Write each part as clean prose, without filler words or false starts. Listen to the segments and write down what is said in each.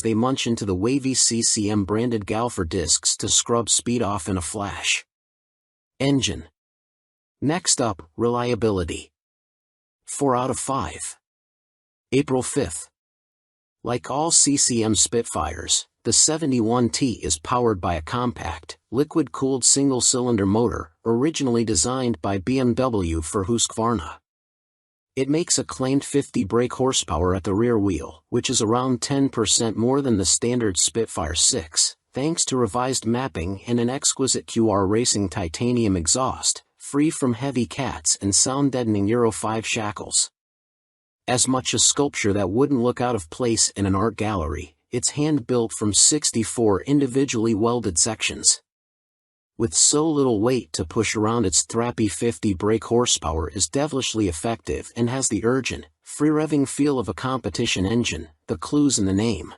they munch into the wavy CCM-branded Galfer discs to scrub speed off in a flash. Engine. Next up, reliability. 4 out of 5. April 5th. Like all CCM Spitfires, the 71T is powered by a compact, liquid-cooled single-cylinder motor, originally designed by BMW for Husqvarna. It makes a claimed 50 brake horsepower at the rear wheel, which is around 10% more than the standard Spitfire 6, thanks to revised mapping and an exquisite QR Racing titanium exhaust, free from heavy cats and sound-deadening Euro 5 shackles. As much a sculpture that wouldn't look out of place in an art gallery, it's hand-built from 64 individually welded sections. With so little weight to push around, its thrappy 50 brake horsepower is devilishly effective and has the urgent, free-revving feel of a competition engine, the clue's in the name.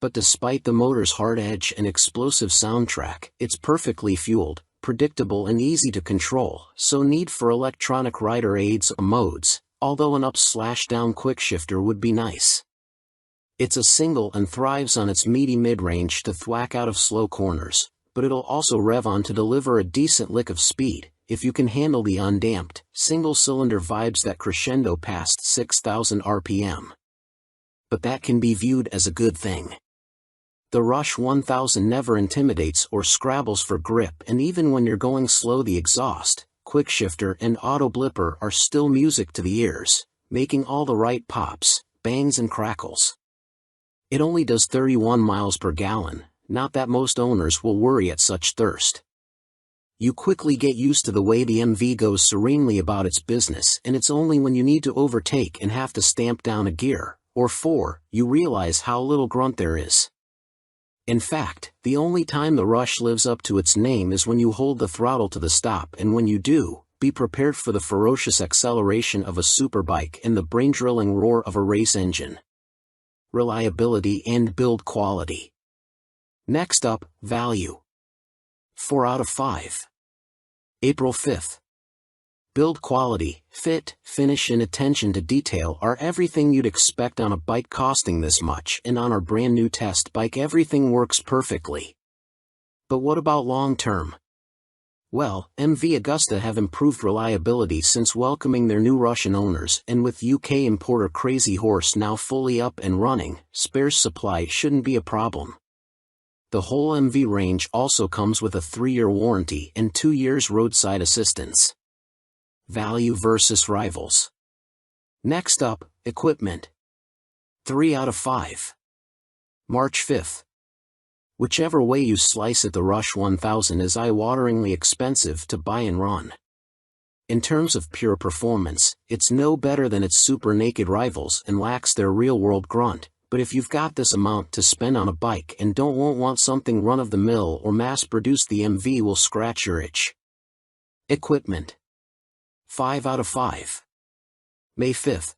But despite the motor's hard edge and explosive soundtrack, it's perfectly fueled, predictable and easy to control, so need for electronic rider aids or modes, although an up/down quickshifter would be nice. It's a single and thrives on its meaty mid-range to thwack out of slow corners, but it'll also rev on to deliver a decent lick of speed, if you can handle the undamped, single-cylinder vibes that crescendo past 6,000 RPM. But that can be viewed as a good thing. The Rush 1000 never intimidates or scrabbles for grip, and even when you're going slow, the exhaust, quickshifter and auto blipper are still music to the ears, making all the right pops, bangs and crackles. It only does 31 miles per gallon, not that most owners will worry at such thirst. You quickly get used to the way the MV goes serenely about its business, and it's only when you need to overtake and have to stamp down a gear, or 4, you realize how little grunt there is. In fact, the only time the Rush lives up to its name is when you hold the throttle to the stop, and when you do, be prepared for the ferocious acceleration of a superbike and the brain-drilling roar of a race engine. Reliability and build quality. Next up, value. 4 out of 5. April 5th. Build quality, fit, finish and attention to detail are everything you'd expect on a bike costing this much, and on our brand new test bike everything works perfectly. But what about long term? Well, MV Agusta have improved reliability since welcoming their new Russian owners, and with UK importer Crazy Horse now fully up and running, spares supply shouldn't be a problem. The whole MV range also comes with a 3-year warranty and 2 years roadside assistance. Value versus rivals. Next up, equipment. 3 out of 5. March 5th. Whichever way you slice it, the Rush 1000 is eye-wateringly expensive to buy and run. In terms of pure performance, it's no better than its super naked rivals and lacks their real-world grunt, but if you've got this amount to spend on a bike and don't want something run-of-the-mill or mass-produced, the MV will scratch your itch. Equipment. 5 out of 5. May 5th.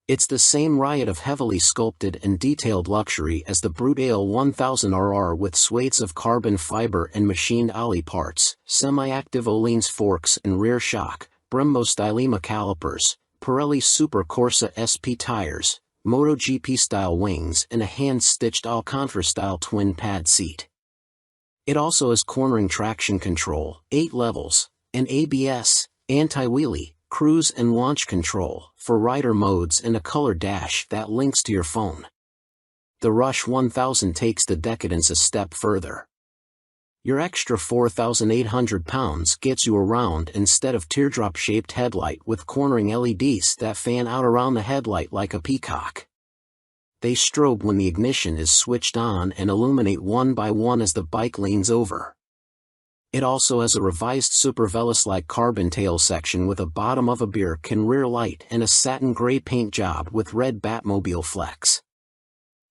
It's the same riot of heavily sculpted and detailed luxury as the Brute Ale 1000RR, with swathes of carbon fiber and machined ollie parts, semi-active Öhlins forks and rear shock, Brembo Stylema calipers, Pirelli Super Corsa SP tires, MotoGP-style wings and a hand-stitched Alcantara-style twin-pad seat. It also has cornering traction control, 8 levels, and ABS, anti-wheelie, cruise and launch control for rider modes, and a color dash that links to your phone. The Rush 1000 takes the decadence a step further. Your extra 4,800 pounds gets you around instead of teardrop-shaped headlight with cornering LEDs that fan out around the headlight like a peacock. They strobe when the ignition is switched on and illuminate one by one as the bike leans over. It also has a revised Super Veloce-like carbon tail section with a bottom of a beer can rear light and a satin gray paint job with red Batmobile flex.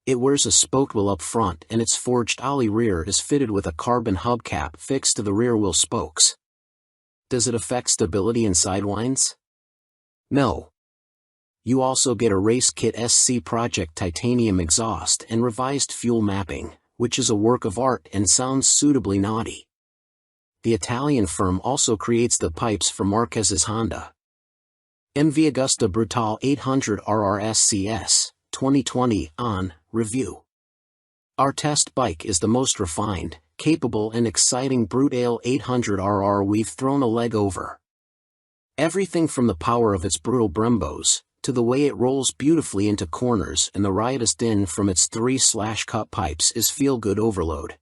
It wears a spoked wheel up front, and its forged ollie rear is fitted with a carbon hubcap fixed to the rear wheel spokes. Does it affect stability and sidewinds? No. You also get a Race Kit SC Project titanium exhaust and revised fuel mapping, which is a work of art and sounds suitably naughty. The Italian firm also creates the pipes for Marquez's Honda. MV Agusta Brutale 800 RRSCS, 2020, on review. Our test bike is the most refined, capable and exciting Brute Ale 800RR we've thrown a leg over. Everything from the power of its brutal Brembos, to the way it rolls beautifully into corners and the riotous din from its 3/cut pipes is feel-good overload.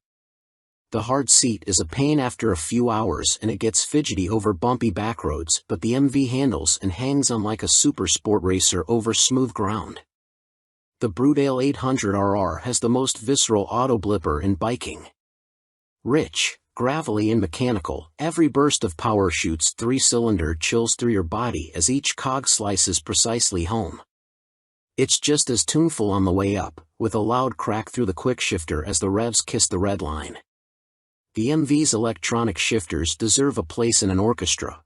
The hard seat is a pain after a few hours and it gets fidgety over bumpy backroads, but the MV handles and hangs on like a super sport racer over smooth ground. The Brute Ale 800RR has the most visceral auto blipper in biking. Rich, gravelly and mechanical, every burst of power shoots 3-cylinder chills through your body as each cog slices precisely home. It's just as tuneful on the way up, with a loud crack through the quick shifter as the revs kiss the red line. The MV's electronic shifters deserve a place in an orchestra,